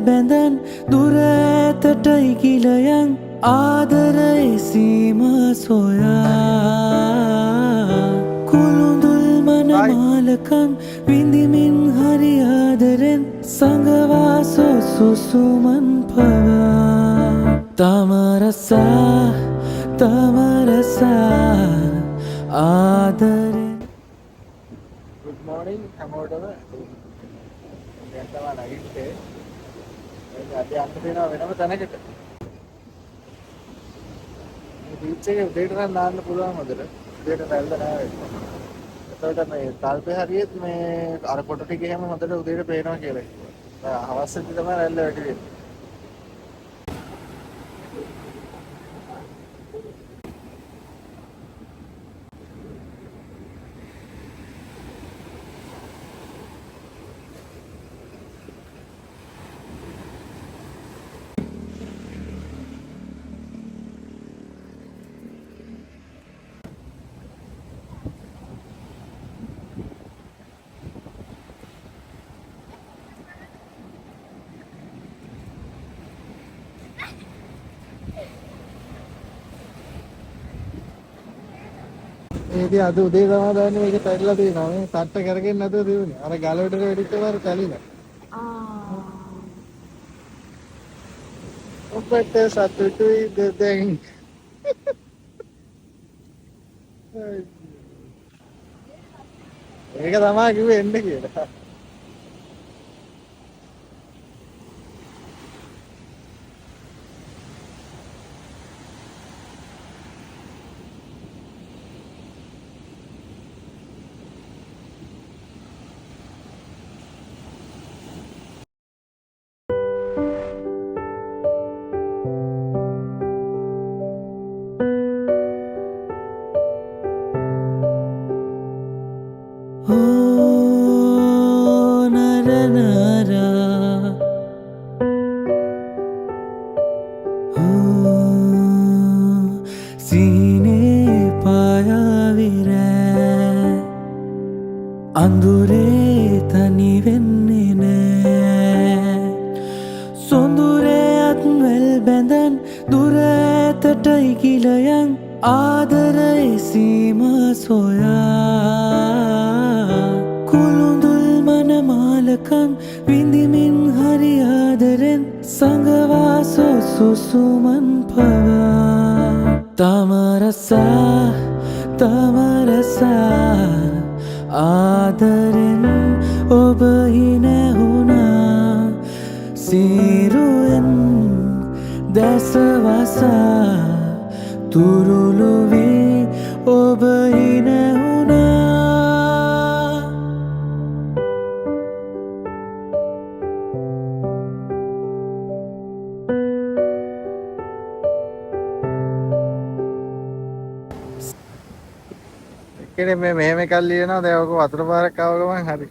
බැඳන් දුර ඇතටයි කිලයන් ආදරයි සීමා සොයා කුළුඳුල් මනමාලකම් විඳිමින් හරි ආදරෙන් සඟවා සුසුමන් පවා තමරසා ආදරෙන් Good morning, හැමෝටම. දැන් තමයි නැගිට්ටේ. අද යන්න දෙනවා වෙනම තැනකට. මේ බීච් එකේ උදේට නම් නාන්න පුළුවන් හොඳට. උදේට රැල්ල නැහැ වෙන්නේ. එතකොට මේ තල්පේ හරියෙත් මේ අර කොට ටික එහෙම හොඳට උදේට පේනවා කියලා කිව්වා. හවස් වෙද්දි තමයි රැල්ල වැඩි වෙන්නේ. ඒදී අද උදේ තමයි දැනන්නේ මේක පැටලලා තියෙනවා. මේ සට්ට කරගෙන නැතුව තියුනේ. අර ගලවටට වෙඩිච්ච පාර පැලිලා. ඔබට සතුටුයි දෙදෙන්. ඒක තමයි කිව්වේ එන්න කියලා. සීනේ පායාවිරෑ අඳුරේ තනි වෙන්නේ නෑ සොඳුරේ අත්වැල් බැඳන් දුර ඇතටයි කිලයන් ආදරයි සීමා සොයා කුළුඳුල් මනමාලකම් විඳිමින් හරි ආදරෙන් සඟවා සුසුමන් පවා තමරසා ආදරෙන් ඔබ හිනැහුණා සීරුවෙන් දැසවසා තුරුළුවී ඔබ හිනැහුණා කෙනෙක් මේ මෙහෙම එකක් ලියනවා දැන් ඔක වතුර පාරක් ආව ගමන් හරි.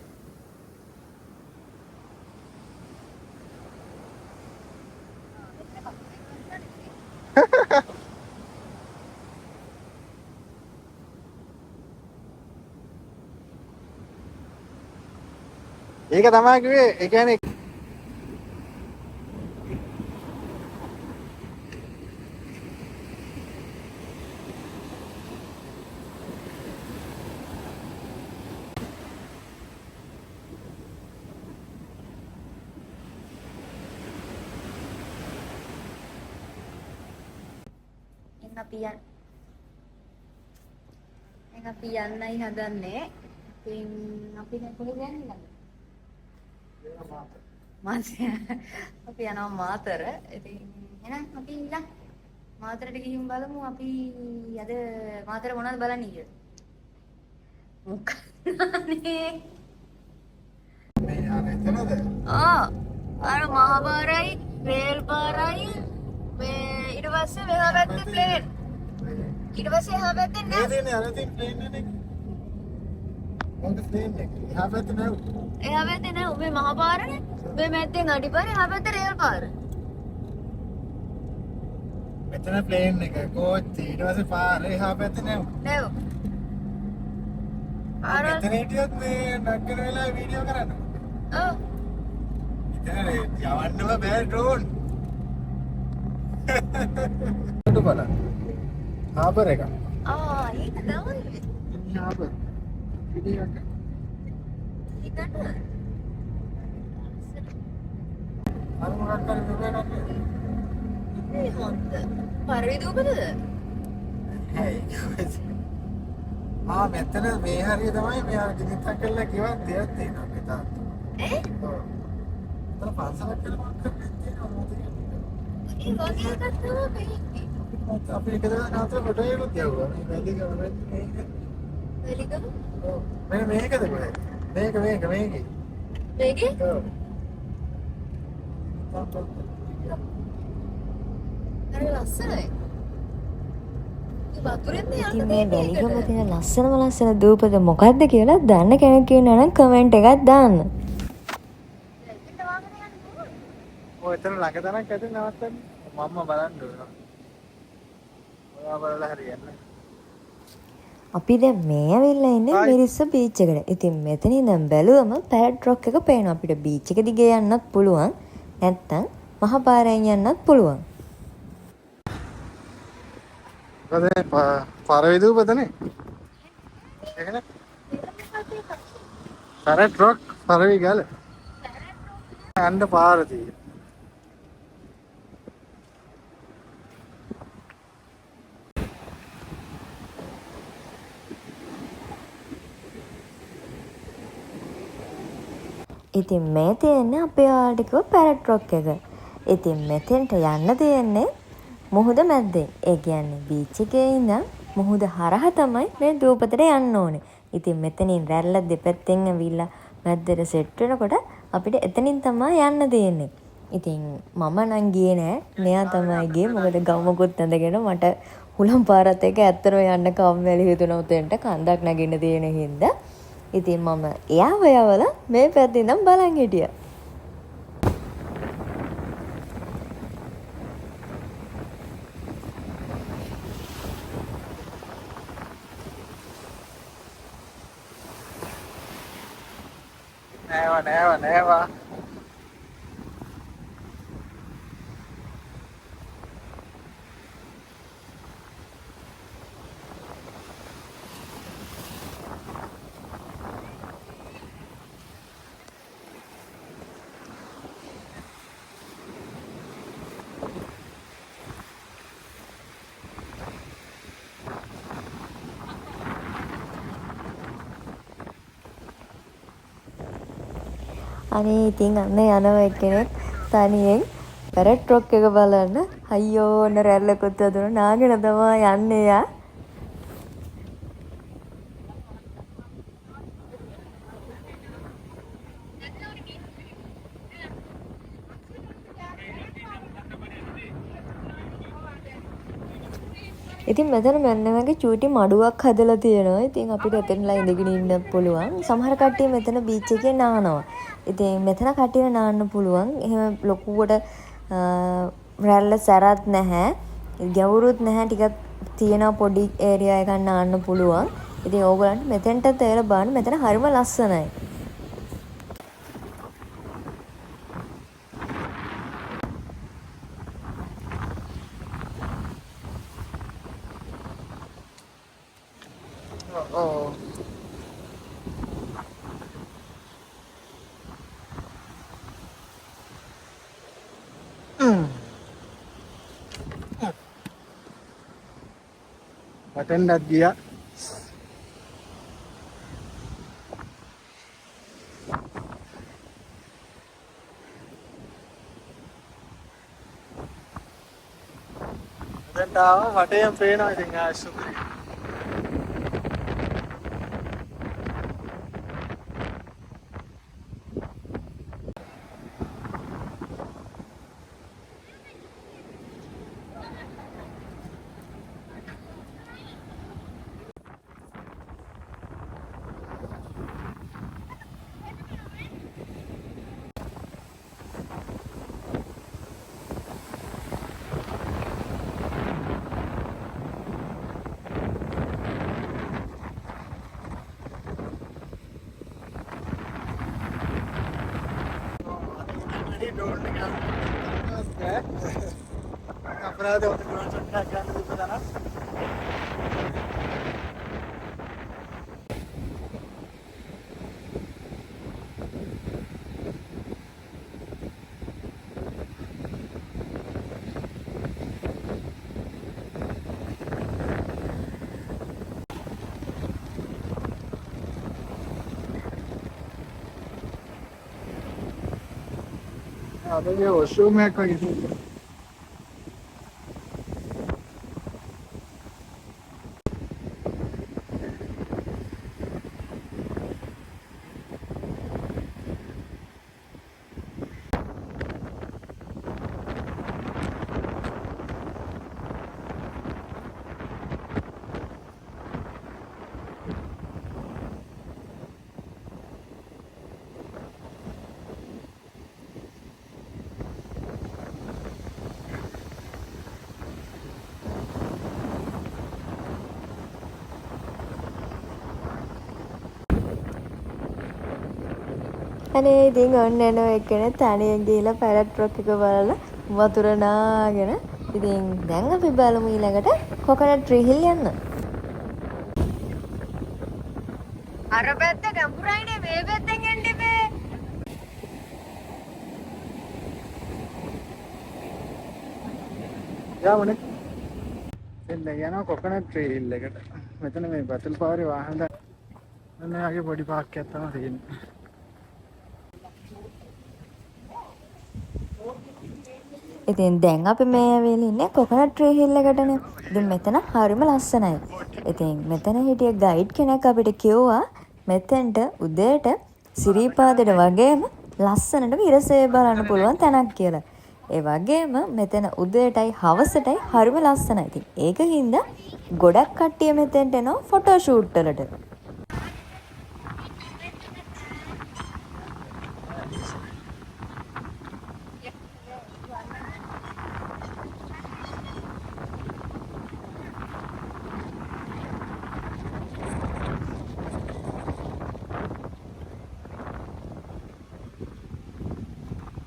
ඒක තමයි කිව්වේ ඒ කියන්නේ අපි යන්නයි හදන්නේ. ඉතින් අපි කොහෙද යන්නේ? අපි යනවා මාතර. ඉතින් එහෙනම් අපි ඉන්න මාතරට ගිහින් බලමු අපි අද මාතර මොනවද බලන්නේ කියලා. මොකක්නේ? මේ ආනෙතනද? අර මහපාරයි, රේල් පාරයි, මේ ඊට පස්සේ මෙහා පැත්තේ ප්ලේන්. ඊට පස්සේ එහා පැත්තේ නෑ. නේද අර තියෙන ප්ලේන් නේ. මොකද ප්ලේන් එක? එහා පැත්තේ නෑ. එහා පැත්තේ නෑ. මේ මහපාරනේ. මේ මැද්දෙන් අඩිපාර එහා පැත්තේ රේල් පාර. මෙතන ප්ලේන් එක කෝච්චි ඊට පස්සේ පාර එහා පැත්තේ නෑ. නෑ. මෙතන හිටියොත් මේ නග්ගන වෙලාවේ වීඩියෝ කරන්න. ඔව්. ඉතින් යවන්නම බෑ ඩ්‍රෝන්. කොට බලන්න. හාබර් එක. ඒක තමයි. හාබර්. ඉතින් ඒකට අර මොකක් කරේ නුඹ මේ හොඳ පරිවිදූපද? මෙතන මේ හරිය තමයි මේ අර ගිනිත්තක් කරලා කිව්වා දෙයක් තියෙනවා මේ තාත්තා. ඔව්. එතන පන්සලක් කියලා මම කරන්නේ තියෙනවා මොකද ඒ වගේ එකක් තමයි වෙන්නේ. අපි එක දවසක් නාතර ෆොටෝ එකක් ගියුවා. මේ වැඩි ගමන මේක. වෙලිකම? ඔව්. මේකද කොහෙද? මේක. මේකේ? ඔව්. හරි ලස්සනයි. වතුරෙන් ඉතින් මේ වැලිගම තියෙන ලස්සන දූපත මොකක්ද කියලා දන්න කෙනෙක් ඉන්නවා නම් කමෙන්ට් එකක් දාන්න. ඔය එතන ළඟ තැනක් ඇති නවත්තන්න. මම්ම බලන්න ඕන. ඔයා බලලා හරියන්නේ. අපි දැන් මේ ඇවිල්ලා ඉන්නේ මිරිස්ස බීච් එකට. ඉතින් මෙතන ඉඳන් බැලුවම පැරට් රොක් එක පේනවා. අපිට බීච් එක දිගේ යන්නත් පුළුවන්. නැත්තම් මහ පාරෙන් යන්නත් පුළුවන්. පරවිදූපතනේ. එහෙනම් පැරට් රොක් පරවි ගල. යන්න පාර තියෙනවා. ඉතින් මේ තියෙන්නේ අපේ ඔයාලට කිව්ව පැරට් රොක් එක. ඉතින් මෙතෙන්ට යන්න තියෙන්නේ මුහුද මැද්දෙන්. ඒ කියන්නේ බීච් එකේ ඉඳන් මුහුද හරහා තමයි මේ දූපතට යන්න ඕනේ. ඉතින් මෙතනින් රැල්ල දෙපැත්තෙන් ඇවිල්ලා මැද්දට සෙට් වෙනකොට අපිට එතනින් තමයි යන්න තියෙන්නේ. ඉතින් මම නම් ගියේ නෑ. මෙයා තමයි ගියේ. මොකද ගවමකුත් ඇඳගෙන මට හුලම් පාරත් එක ඇත්තටම යන්න කම්මැලි හිතුණා උතෙන්ට කන්දක් නැගින්න තියෙන හින්දා. ඉතින් මම එයාව යවලා මේ පැත්තෙන් ඉඳන් බලන් හිටියා. නෑවා. අනේ ඉතින් අන්න යනවා එක්කෙනෙක් තනියෙන් පැරට් රොක් එක බලන්න. අයියෝ ඔන්න රැල්ලකුත් වැදුණා. නාගෙන තමයි යන්නේ යා. ඉතින් මෙතන මෙන්න වගේ චූටි මඩුවක් හදලා තියෙනවා. ඉතින් අපිට එතනලා ඉඳගෙන ඉන්න පුළුවන්. සමහර කට්ටිය මෙතන බීච් එකේ නානවා. ඉතින් මෙතන කට්ටිය නාන්න පුළුවන්. එහෙම ලොකුවට රැල්ල සැරත් නැහැ. ගැවුරුත් නැහැ. ටිකක් තියෙන පොඩි ඒරියා එකක් නාන්න පුළුවන්. ඉතින් ඕගොල්ලන්ට මෙතෙන්ට තේර බලන්න. මෙතන හරිම ලස්සනයි. Oh. Matendad dia. Matendad mata yang pena dengan syukri. ඩෝන් එක අපරාධ ඔත ඩෝන් ෂොට් එකක් ගන්න දුන්නා තරම්. අදගේ වොෂ්රූම් එකක් වගේ තියෙනවා. අනේ ඉතින් ඔන්න එනවා එක්කෙනෙක් තනියෙන් ගිහිල්ලා පැරට් රොක් එක බලලා වතුර නාගෙන ඉතින් දැන් අපි බලමු ඊළඟට කොකනට් ට්‍රී හිල් යන්න. අර පැත්ත ගැඹුරයිනේ මේ පැත්තෙන් යන්න එපේ. යාමනේ. එන්න යනවා කොකනට් ට්‍රී හිල් එකට. මෙතන මේ බතල් පාරේ වාහන දැන් යාගේ පොඩි පාක් එකක් තමයි තියෙන්නේ. ඉතින් දැන් අපි මේ ඇවිල්ලා ඉන්නේ කොකනට් ට්‍රී හිල් එකටනේ. ඉතින් මෙතන හරිම ලස්සනයි. ඉතින් මෙතන හිටිය ගයිඩ් කෙනෙක් අපිට කිව්වා මෙතෙන්ට උදේට සිරිපාදෙට වගේම ලස්සනට විරසේ බලන්න පුළුවන් තැනක් කියලා. ඒ වගේම මෙතන උදේටයි හවසටයි හරිම ලස්සනයි. ඉතින් ඒකින්ද ගොඩක් කට්ටිය මෙතෙන්ට එනවා ෆොටෝ ෂූට් වලට.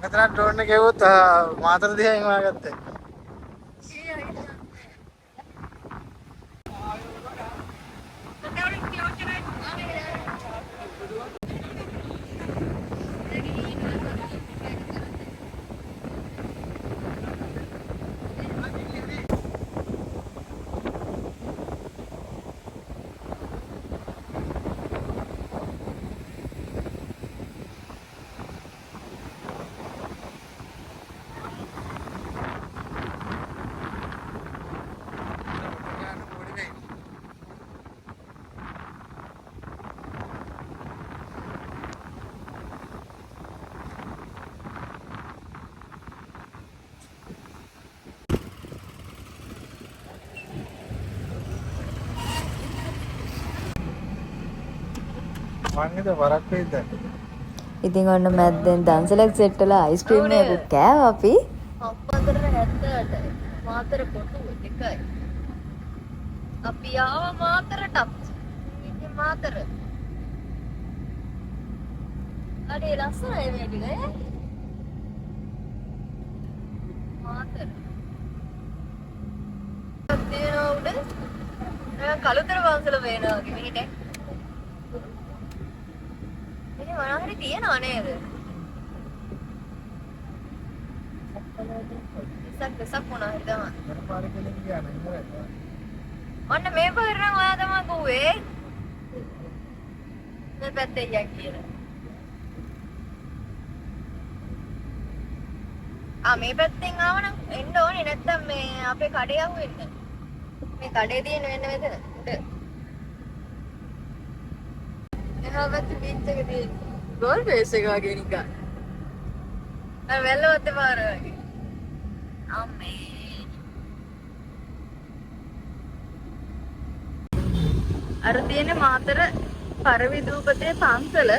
මෙතන ඩ්‍රෝන් එක ගෙවුවොත් මාතර දිහාම ආගත්තේ. වන්නේද වරක් වෙයිද? ඉතින් ඔන්න මැද්දෙන් දන්සලක් සෙට් වෙලා අයිස්ක්‍රීම් එකක් කෑවා අපි. අප්පන්දර 78යි. මාතර කොටුව එකයි. අපි ආව මාතරටත්. ඉතින් මාතර. අනේ ලස්සනයි මේ ටික ඈ. මාතර. තියෙනවා උඩ. කළුතර වංශල වෙනවා වගේ මෙහෙට. ඉතින් මොනවද තියෙනව නේද? ඉස්සක් මොනවද තමයි. මම පාරේ කෙලින් ගියා නේද ඉවරයි. ඔන්න මේ පාර නම් ඔයා තමයි ගුවේ. මේ පැත්තේ යක් කියලා. මේ පැත්තෙන් ආවනම් එන්න ඕනේ නැත්තම් මේ අපේ කඩේ අහුවෙන්න. මේ කඩේ තියෙන වෙන්න මෙතන. එහා පැත්තේ බීච් එක තියෙන. ගෝල් බේස් එක වගේ නිකන්. අර වැල්ලවත් පාර වගේ. අම්මේ. අර තියෙන මාතර පරවිදූපතේ පන්සල.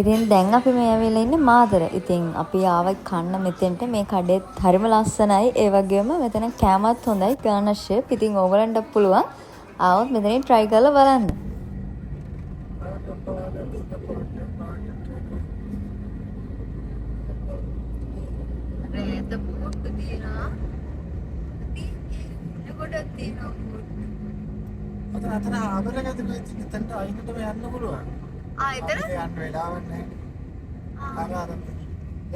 ඉතින් දැන් අපි මේ ඇවිල්ලා ඉන්නේ මාතර. ඉතින් අපි ආවයි කන්න මෙතෙන්ට මේ කඩේත් හරිම ලස්සනයි. ඒ වගේම මෙතන කෑමත් හොඳයි ගානෂේප්. ඉතින් ඕගලන්ට පුළුවන් ආවොත් මෙතනින් try කරලා බලන්න. මැද්ද බෝට්ටු තියෙනවා. ඉතින් ගොඩක් තියෙනවා බෝට්ටු. අතන ආබර එකද තියෙන්නේ එතනට අයිනටම යන්න පුළුවන්. එතන? යන්න වෙලාවක් නැහැ. අර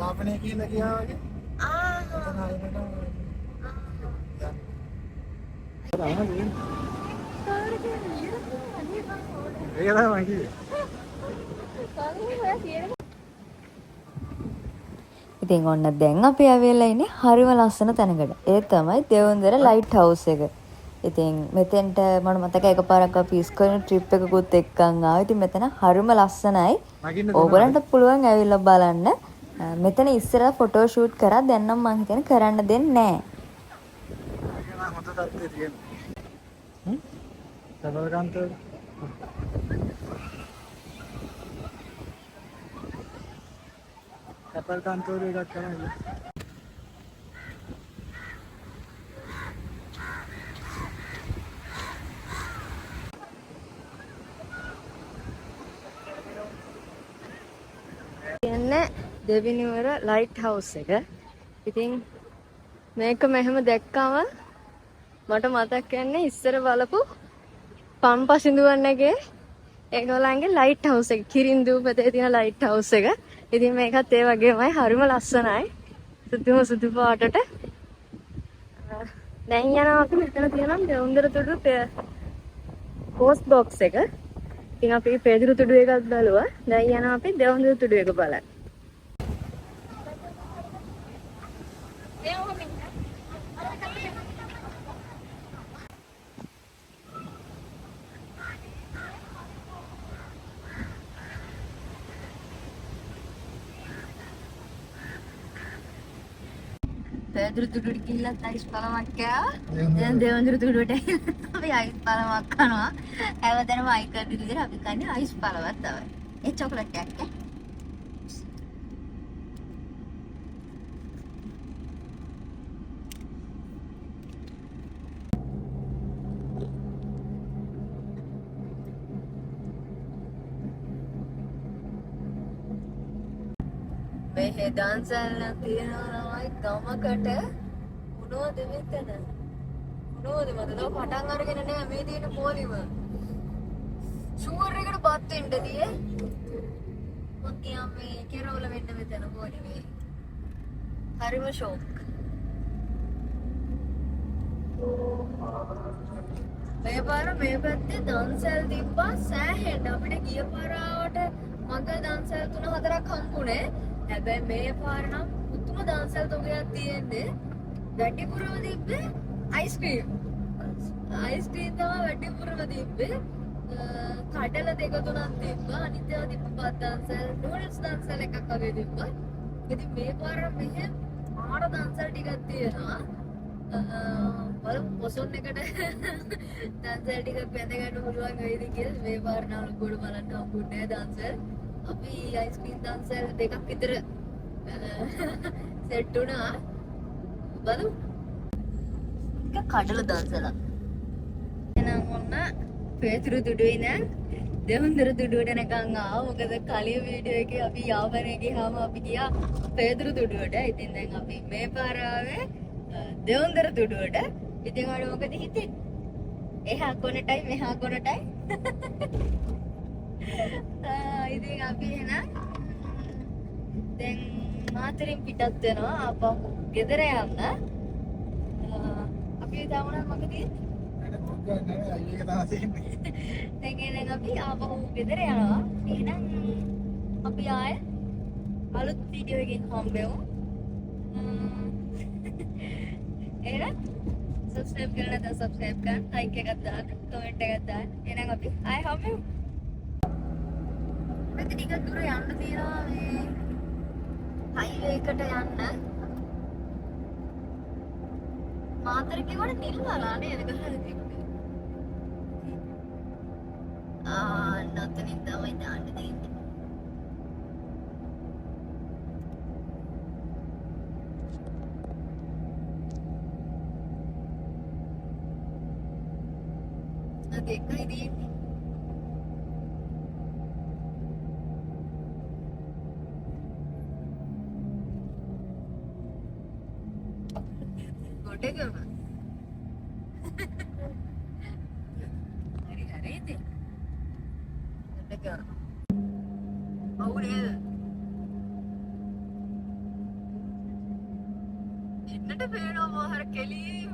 යාපනයේ කියලා ගියා වගේ. එතන අයිනටම ඒක තමයි මම කිව්වේ. ඉතින් ඔන්න දැන් අපි ඇවිල්ලා ඉන්නේ හරිම ලස්සන තැනකට. ඒ තමයි දෙවුන්දර ලයිට් හවුස් එක. ඉතින් මෙතෙන්ට මම මතක එකපාරක් අපි ඉස්කෝලේ ට්‍රිප් එකකුත් එක්කන් ආවා. ඉතින් මෙතන හරිම ලස්සනයි. ඕගලන්ට පුළුවන් ඇවිල්ලා බලන්න. මෙතන ඉස්සරලා ෆොටෝ ෂූට් කරා. දැන් නම් මං හිතන්නේ කරන්න දෙන්නේ නැහැ. ඒක හොඳ තත්ත්වයේ තියෙනවා. සබල්කාන්තෝ සබල්කාන්තෝ එකක් තමයි. කියන්නේ දෙවිනිවර ලයිට් හවුස් එක. ඉතින් මේක මෙහෙම දැක්කම මට මතක් වෙන්නේ ඉස්සර බලපු පම්පසිඳුවන්නගේ ඒගොල්ලන්ගේ ලයිට් හවුස් එක. කිරින්දුපතේ තියෙන ලයිට් හවුස් එක. ඉතින් මේකත් ඒ වගේමයි හරිම ලස්සනයි. සුදු පාටට. දැන් යනවා අපි මෙතන තියෙනවා දෙවුන්දර තුඩු පෝස්ට් බොක්ස් එක. ඉතින් අපි පෙදුරු තුඩු එකක් බලුවා. දැන් යනවා අපි දෙවුන්දර තුඩු එක බලන්න. පෙදුරු තුඩුවට ගිහිල්ලා අයිස් පළමක් කෑවා. දැන් දෙවුන්දර තුඩුවට අපි අයිස් පළමක් කනවා. හැමදැනම අයිකන් විදිහට අපි කන්නේ අයිස් පළමක් තමයි. ඒ චොකලට් එකක් ඈ. මේ ඩාන්සර්ලා තියෙනවා ගමකට මොනවද මෙතන මොනවද මතද පටන් අරගෙන නෑ මේ තියෙන පොලිම ෂුවර් එකට බත් වෙන්නදී මම කියා මේ කෙරවල වෙන්න මෙතන පොලිමේ හරිම ෂොක් මේ පැත්තේ දන්සල් තිබ්බා සෑහෙන්න අපිට ගිය පාරාවට මග දන්සල් 3-4ක් හම්බුනේ හැබැයි මේ පාර නම් උතුම දන්සල් තොගයක් තියෙන්නේ වැඩිපුරම තිබ්බේ අයිස්ක්‍රීම් තමයි වැඩිපුරම තිබ්බේ කඩල 2-3ක් තිබ්බා අනිත් ඒවා තිබ්බ බත් දන්සල් නූඩල්ස් දන්සල් එකක් වගේ තිබ්බා ඉතින් මේ පාර මෙහෙ ආර දන්සල් ටිකක් තියෙනවා බලමු පොසොන් එකට දන්සල් ටිකක් බැඳ ගන්න පුළුවන් වෙයිද කියලා මේ පාර නම් ලොකුවට බලන්න හම්බුනේ දන්සල් අපි අයිස්ක්‍රීම් දන්සල් දෙකක් විතර සෙට් වුණා බලමු එක කඩල දන්සල එහෙනම් ඔන්න පෙතුරු දුඩුවේ නම් දෙවුන්දර දුඩුවට නිකන් ආවා මොකද කලිය වීඩියෝ එකේ අපි යාපනයේ ගියාම අපි ගියා පෙතුරු දුඩුවට ඉතින් දැන් අපි මේ පාර ආවේ දෙවුන්දර දුඩුවට ඉතින් ඔයාලා මොකද හිතන්නේ එහා කොනටයි මෙහා කොනටයි ඉතින් අපි එහෙනම් දැන් මාතරින් පිටත් වෙනවා අපහු ගෙදර යන්න අපි තාමන මොකද දැන් අපි ආපහු ගෙදර යනවා එහෙනම් අපි ආයේ අලුත් වීඩියෝ එකකින් හම්බෙමු එහෙනම් subscribe කරන්න නැත්නම් subscribe කරන්න like එකක් දාන්න comment එකක් දාන්න එහෙනම් අපි ආයේ හම්බෙමු මෙතන ටිකක් දුර යන්න තියෙනවා මේ හයිවේ එකට යන්න මාතර කිව්වට නිල්වලා නේද ගහලා තිබ්බේ නතනින් තමයි දාන්න දෙන්නේ දෙකයි දෙන්නේ එකම. හරි හරි ඉතින්. දෙකම. ඔව් නේද? එන්නට පේනවා මොහර කෙලිම.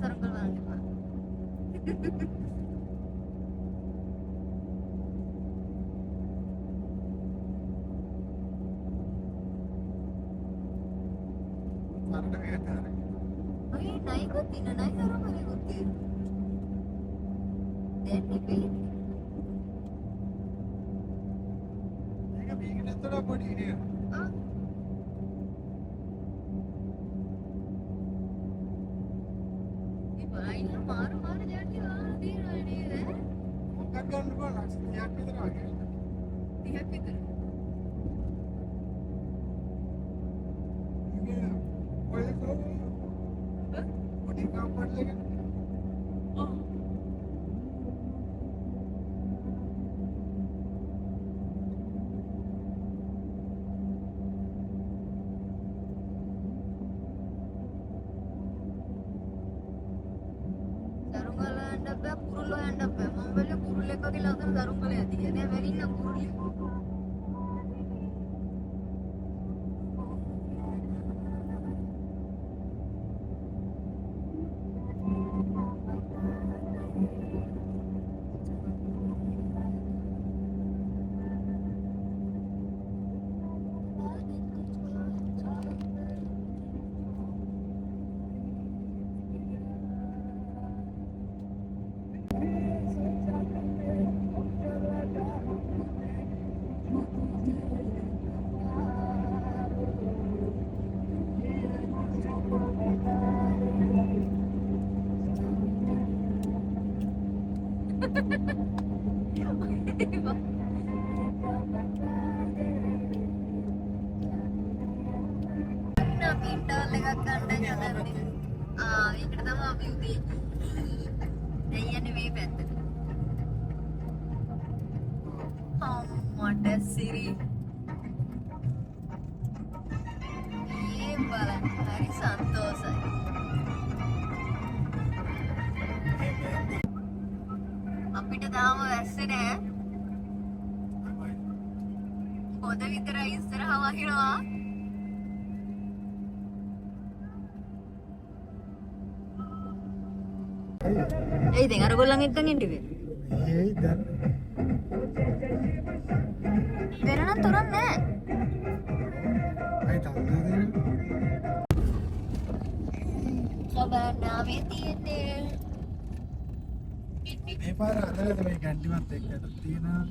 Sarap ka lang, di ba? Ay, naikot din na. Naikot malikot din. Then, ipin. Ah? Diba? Ay, maru jadi lah. Di ready deh. Tiap itu. Sarunggala handap ya, kurulu handap ya. Mambelnya kurule kau dilakukan sarunggala ya. Dia dia beri na kurule. Pintal එකක් ගන්න යනවා. ඒකට තමයි අපි උදේ. දැන් යන්නේ මේ පැත්තට. මට සිරි. ඒ බලන්න හරි සන්තෝෂයි. අපිට තාම වැස්සේ නෑ. පොද විතරයි ඉස්සරහ වහිනවා. ඒ ඉතින් අර ගොල්ලන් එක්කන් ඉන්නේ. ඒයි දැන් වෙනනම් තොරන් නෑ. අයි තාත්තේ සබනාවේ තියෙන්නේ. මේ පාර අතරේ මේ ගැන්ඩිවත් එක්ක තියෙනවා